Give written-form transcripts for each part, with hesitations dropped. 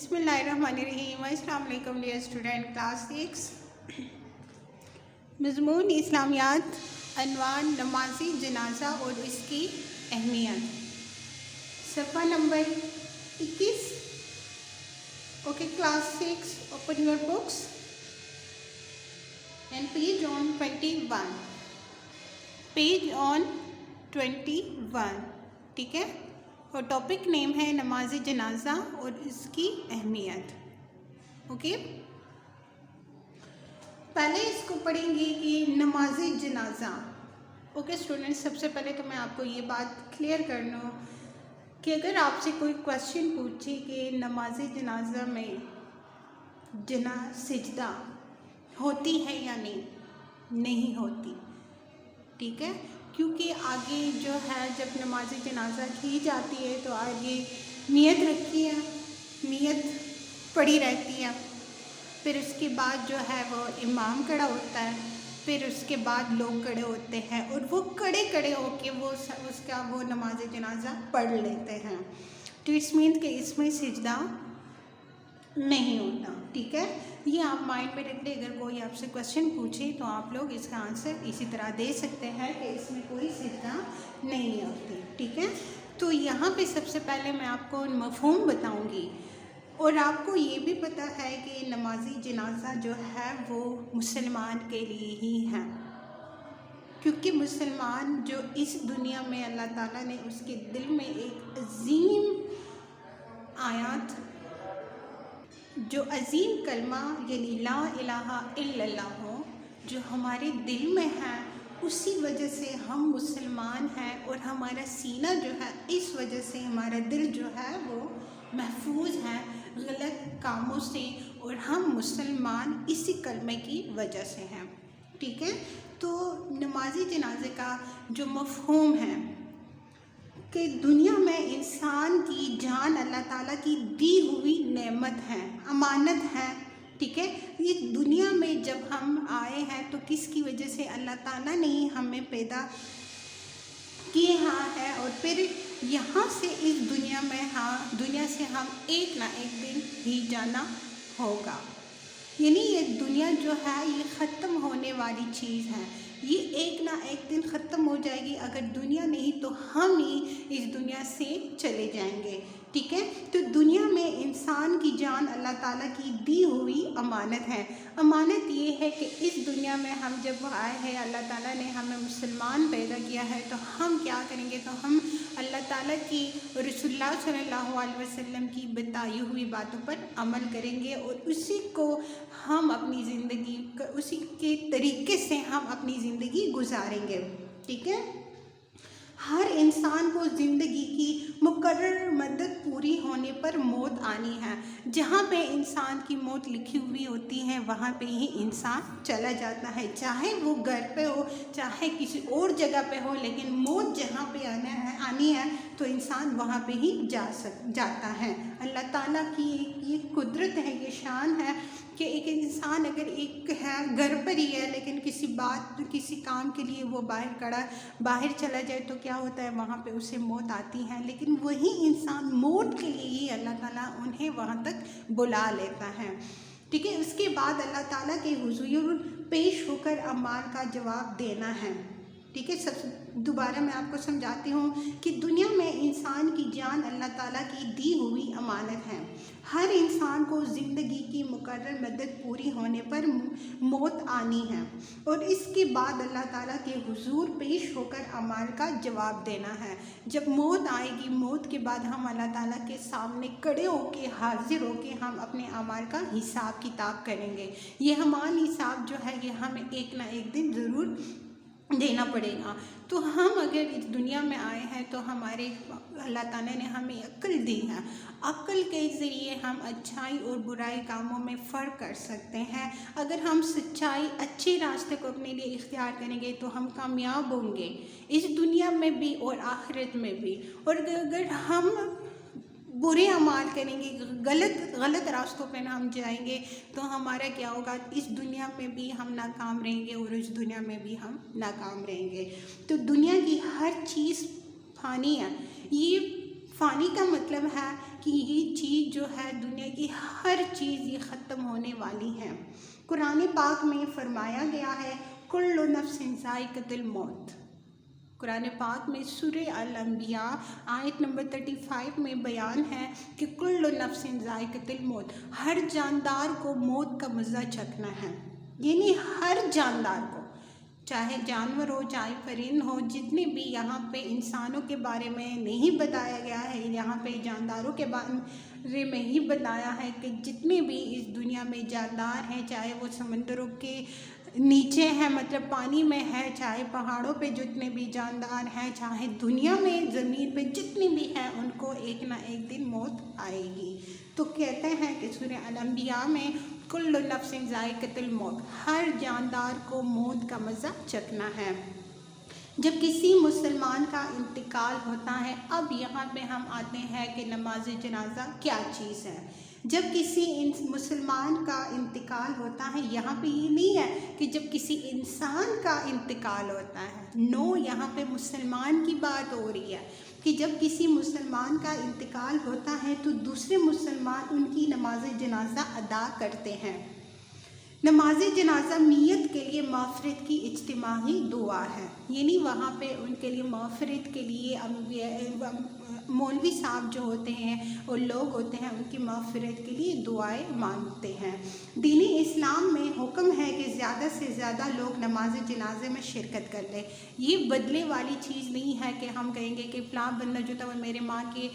بسم اللہ الرحمن الرحیم۔ السلام علیکم ڈیئر اسٹوڈنٹ، کلاس 6 مضمون اسلامیات، عنوان نماز جنازہ اور اس کی اہمیت، صفحہ number 21۔ Okay class 6، open your books and page on 21، page on 21، ٹھیک ہے۔ اور ٹاپک نیم ہے نماز جنازہ اور اس کی اہمیت۔ اوکے، پہلے اس کو پڑھیں گے کہ نماز جنازہ۔ اوکے اسٹوڈنٹ، سب سے پہلے تو میں آپ کو یہ بات کلیئر کر لوں کہ اگر آپ سے کوئی کویشچن پوچھے کہ نماز جنازہ میں سجدہ ہوتی ہے یا نہیں ہوتی، ٹھیک ہے، کیونکہ آگے جو ہے جب نماز جنازہ کی جاتی ہے تو آگے نیت رکھی ہے، نیت پڑی رہتی ہے، پھر اس کے بعد جو ہے وہ امام کھڑا ہوتا ہے، پھر اس کے بعد لوگ کھڑے ہوتے ہیں اور وہ کھڑے ہو کے وہ نماز جنازہ پڑھ لیتے ہیں۔ تو اس مین کہ اس میں سجدہ نہیں ہوتا، ٹھیک ہے۔ یہ آپ مائنڈ میں رکھ لیں، اگر کوئی آپ سے کویشچن پوچھے تو آپ لوگ اس کا آنسر اسی طرح دے سکتے ہیں کہ اس میں کوئی سجدہ نہیں ہوتی، ٹھیک ہے۔ تو یہاں پہ سب سے پہلے میں آپ کو مفہوم بتاؤں گی، اور آپ کو یہ بھی پتہ ہے کہ نمازی جنازہ جو ہے وہ مسلمان کے لیے ہی ہے، کیونکہ مسلمان جو اس دنیا میں اللہ تعالیٰ نے اس کے دل میں ایک عظیم آیات، جو عظیم کلمہ یعنی لا الہ الا اللہ ہو، جو ہمارے دل میں ہے، اسی وجہ سے ہم مسلمان ہیں، اور ہمارا سینہ جو ہے اس وجہ سے ہمارا دل جو ہے وہ محفوظ ہے غلط کاموں سے، اور ہم مسلمان اسی کلمے کی وجہ سے ہیں، ٹھیک ہے۔ تو نماز جنازے کا جو مفہوم ہے کہ دنیا میں انسان کی جان اللہ تعالیٰ کی دی ہوئی نعمت ہے، امانت ہے، ٹھیک ہے۔ یہ دنیا میں جب ہم آئے ہیں تو کس کی وجہ سے؟ اللہ تعالیٰ نے ہی ہمیں پیدا کیے ہے، اور پھر یہاں سے اس دنیا سے ہم ایک نہ ایک دن ہی جانا ہوگا، یعنی یہ دنیا جو ہے یہ ختم ہونے والی چیز ہے، یہ ایک نہ ایک دن ختم ہو جائے گی، اگر دنیا نہیں تو ہم ہی اس دنیا سے چلے جائیں گے، ٹھیک ہے۔ تو دنیا میں انسان کی جان اللہ تعالیٰ کی دی ہوئی امانت ہے۔ امانت یہ ہے کہ اس دنیا میں ہم جب آئے ہیں، اللہ تعالیٰ نے ہمیں مسلمان پیدا کیا ہے، تو ہم کیا کریں گے؟ تو ہم اللہ تعالیٰ کی، رسول اللہ صلی اللہ علیہ وسلم کی بتائی ہوئی باتوں پر عمل کریں گے، اور اسی کو ہم اپنی زندگی، اسی کے طریقے سے ہم اپنی زندگی گزاریں گے، ٹھیک ہے۔ ہر انسان کو زندگی کی مقرر مدت پوری ہونے پر موت آنی ہے، جہاں پہ انسان کی موت لکھی ہوئی ہوتی ہے وہاں پہ ہی انسان چلا جاتا ہے، چاہے وہ گھر پہ ہو چاہے کسی اور جگہ پہ ہو، لیکن موت جہاں پہ آنی ہے تو انسان وہاں پہ ہی جاتا ہے۔ اللہ تعالیٰ کی یہ قدرت ہے، یہ شان ہے کہ ایک انسان اگر ایک ہے گھر پر ہی ہے، لیکن کسی کام کے لیے وہ باہر چلا جائے تو کیا ہوتا ہے؟ وہاں پہ اسے موت آتی ہے، لیکن وہی انسان موت کے لیے ہی اللہ تعالیٰ انہیں وہاں تک بلا لیتا ہے، ٹھیک ہے۔ اس کے بعد اللہ تعالیٰ کے حضور پیش ہو کر اعمال کا جواب دینا ہے، ٹھیک ہے۔ دوبارہ میں آپ کو سمجھاتی ہوں کہ دنیا میں انسان کی جان اللہ تعالیٰ کی دی ہوئی امانت ہے، ہر انسان کو زندگی کی مقرر مدت پوری ہونے پر موت آنی ہے، اور اس کے بعد اللہ تعالیٰ کے حضور پیش ہو کر اعمال کا جواب دینا ہے۔ جب موت آئے گی، موت کے بعد ہم اللہ تعالیٰ کے سامنے کھڑے ہو کے، حاضر ہو کے ہم اپنے اعمال کا حساب کتاب کریں گے۔ یہ ہمارا حساب جو ہے یہ ہمیں ایک نہ ایک دن ضرور دینا پڑے گا۔ تو ہم اگر اس دنیا میں آئے ہیں تو ہمارے اللہ تعالیٰ نے ہمیں عقل دی ہے، عقل کے ذریعے ہم اچھائی اور برائی کاموں میں فرق کر سکتے ہیں۔ اگر ہم سچائی، اچھے راستے کو اپنے لیے اختیار کریں گے تو ہم کامیاب ہوں گے، اس دنیا میں بھی اور آخرت میں بھی، اور اگر ہم برے اعمال کریں گے، غلط راستوں پہ ہم جائیں گے تو ہمارا کیا ہوگا؟ اس دنیا میں بھی ہم ناکام رہیں گے اور اس دنیا میں بھی ہم ناکام رہیں گے۔ تو دنیا کی ہر چیز فانی ہے، یہ फ़ानी का मतलब है कि ये चीज़ जो है, दुनिया की हर चीज़ ये ख़त्म होने वाली है। कुरान पाक में फरमाया गया है कुल्लु नफ्सिन ज़ाइक़तुल मौत। कुरान पाक में सूरह अल-अंबिया आयत नंबर 35 में बयान है कि कुल्लु नफ्सिन ज़ाइक़तुल मौत, हर जानदार को मौत का मज़ा चखना है। यानी हर जानदार को, चाहे जानवर हो चाहे परिंद हो, जितने भी यहाँ पे इंसानों के बारे में नहीं बताया गया है, यहाँ पे जानदारों के बारे में ही बताया है कि जितने भी इस दुनिया में जानदार हैं, चाहे वो समंदरों के नीचे हैं, मतलब पानी में है, चाहे पहाड़ों पे जितने भी जानदार हैं, चाहे दुनिया में ज़मीन पे जितने भी हैं, उनको एक ना एक दिन मौत आएगी। तो कहते हैं कि सूरह अल-अंबिया में कुल्लु नफ्सिन ज़ाइक़तुल मौत, हर जानदार को मौत का मज़ा चखना है। जब किसी मुसलमान का इंतकाल होता है, अब यहाँ पे हम आते हैं कि नमाज जनाजा क्या चीज़ है। जब किसी मुसलमान का इंतकाल होता है, यहाँ पे ये नहीं है कि जब किसी इंसान का इंतकाल होता है, नो, यहाँ पे मुसलमान की बात हो रही है कि जब किसी मुसलमान का इंतकाल होता है तो दूसरे मुसलमान उनकी नमाज जनाजा अदा करते हैं। नमाज जनाजा मियत के लिए माफ़रत की इज्तिमाई दुआ है, यानी वहाँ पे उनके लिए माफ़रत के लिए मौलवी साहब जो होते हैं और लोग होते हैं, उनकी माफ़रत के लिए दुआएं मांगते हैं। दीन इस्लाम में हुक्म है कि ज़्यादा से ज़्यादा लोग नमाज जनाजे में शिरकत कर लें। ये बदले वाली चीज़ नहीं है कि हम कहेंगे कि फ़लाँ बंदा जो था वो मेरे माँ के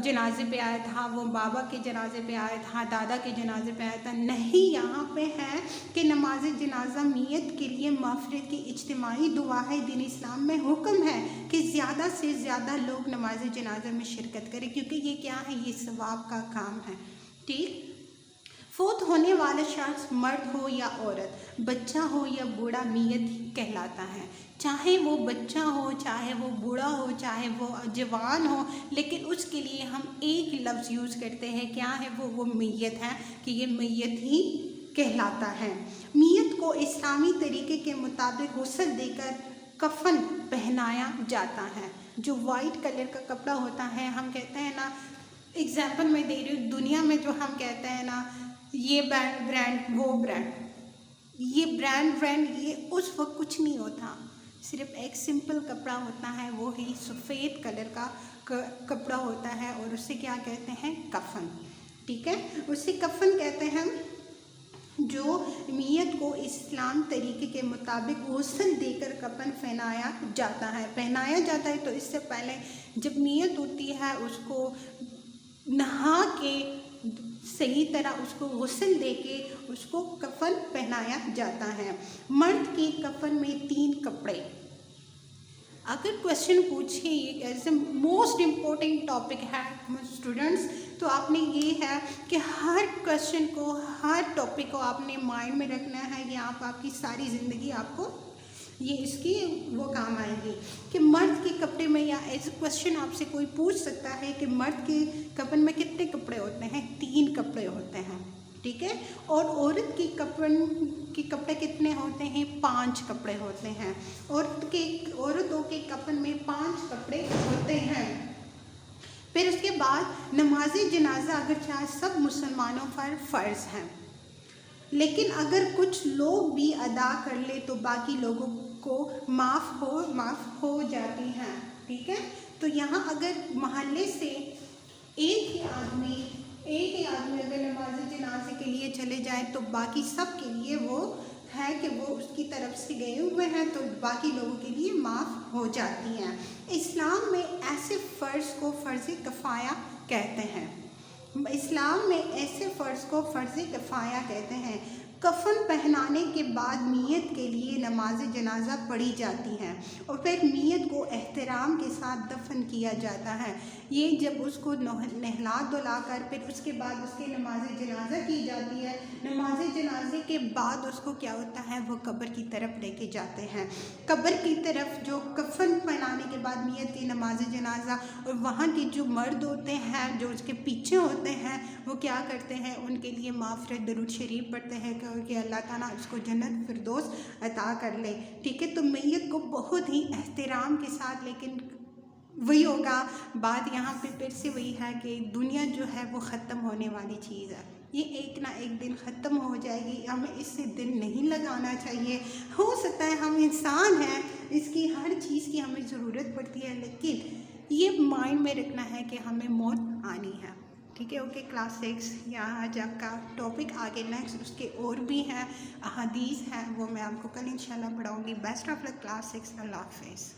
जनाजे पे आया था, वो बाबा के जनाजे पे आया था, दादा के जनाजे पे आया था। नहीं, यहाँ पे है कि नमाज जनाजा मियत के लिए माफ़रत की इज्तिमाई दुआ है। दीन इस्लाम में हुक्म है कि ज़्यादा से ज़्यादा लोग नमाज जनाजा में शिरकत करें, क्योंकि ये क्या है, ये सवाब का काम है। ठीक, फौत होने वाला शख्स मर्द हो या औरत, बच्चा हो या बूढ़ा, मियत कहलाता है। चाहे वो बच्चा हो, चाहे वो बूढ़ा हो, चाहे वो जवान हो, लेकिन उसके लिए हम एक लफ्ज़ यूज़ करते हैं, क्या है वो मियत है, कि ये मियत ही कहलाता है। मियत को इस्लामी तरीके के मुताबिक गुस्ल देकर कफन पहनाया जाता है। जो वाइट कलर का कपड़ा होता है, हम कहते हैं ना, एग्जाम्पल मैं दे रही हूँ, दुनिया में जो हम कहते हैं ना, ये ब्रांड वो ब्रांड, ये ब्रांड ये उस वक्त कुछ नहीं होता, सिर्फ एक सिंपल कपड़ा होता है, वो ही सफ़ेद कलर का कपड़ा होता है, और उसे क्या कहते हैं, कफन। ठीक है, उसे कफन कहते हैं। जो मियत को इस्लाम तरीके के मुताबिक गुस्ल देकर कफन पहनाया जाता है। तो इससे पहले जब मियत होती है, उसको नहा के सही तरह उसको गुस्ल दे के उसको कफन पहनाया जाता है। मर्द के कफन में 3 कपड़े। अगर क्वेश्चन पूछे, ये as a most important topic है स्टूडेंट्स, तो आपने ये है कि हर क्वेश्चन को, हर टॉपिक को आपने माइंड में रखना है कि आपकी सारी ज़िंदगी आपको ये इसकी वो काम आएगी कि मर्द के कपड़े में, या एज ए क्वेश्चन आपसे कोई पूछ सकता है कि मर्द के कफन में कितने कपड़े होते हैं, 3 कपड़े होते हैं। ठीक है, और औरत के कफन के कपड़े कितने होते हैं, 5 कपड़े होते हैं। औरतों के कफन में 5 कपड़े होते हैं। फिर उसके बाद नमाज जनाजा अगर चाहे सब मुसलमानों पर फ़र्ज़ है, लेकिन अगर कुछ लोग भी अदा कर ले तो बाकी लोगों को माफ़ हो जाती हैं। ठीक है, तो यहाँ अगर मोहल्ले से एक ही आदमी अगर नमाज जनाजे के लिए चले जाए तो बाकी सब के लिए वो है कि वो उसकी तरफ से गए हुए हैं, तो बाकी लोगों के लिए माफ़ हो जाती हैं। इस्लाम में ऐसे फ़र्ज़ को फ़र्ज़ किफ़ाया कहते हैं। इस्लाम में ऐसे फ़र्ज़ को फ़र्ज़ किफ़ाया कहते हैं। कफन पहनाने के बाद मियत के लिए नमाज जनाजा पढ़ी जाती है और फिर मियत को एहतराम के साथ दफन किया जाता है। ये जब उसको नहला धुला कर फिर उसके बाद उसकी नमाज जनाजा की जाती है। नमाज जनाजे के बाद उसको क्या होता है, वो कब्र की तरफ लेके जाते हैं। कब्र की तरफ जो कफन पहनाने के बाद मियत की नमाज जनाजा, और वहाँ के जो मर्द होते हैं जो उसके पीछे होते हैं, वो क्या करते हैं, उनके लिए माफ़रत दरूद शरीफ पढ़ते हैं कि अल्लाह ताला उसको जन्नत फिरदौस अता कर ले। ठीक है, तो मैयत को बहुत ही एहतराम के साथ लेकिन وہی ہوگا. بات یہاں پہ پھر سے وہی ہے کہ دنیا جو ہے وہ ختم ہونے والی چیز ہے. یہ ایک نہ ایک دن ختم ہو جائے گی. ہمیں اس سے دل نہیں لگانا چاہیے. ہو سکتا ہے ہم انسان ہیں, اس کی ہر چیز کی ہمیں ضرورت پڑتی ہے, لیکن یہ مائنڈ میں رکھنا ہے کہ ہمیں موت آنی ہے. ٹھیک ہے, اوکے. کلاس 6 یہاں جب کا ٹاپک آگے نیکسٹ اس کے اور بھی ہیں, احادیث ہیں, وہ میں آپ کو کل انشاءاللہ پڑھاؤں گی. Best of luck class 6. اللہ حافظ.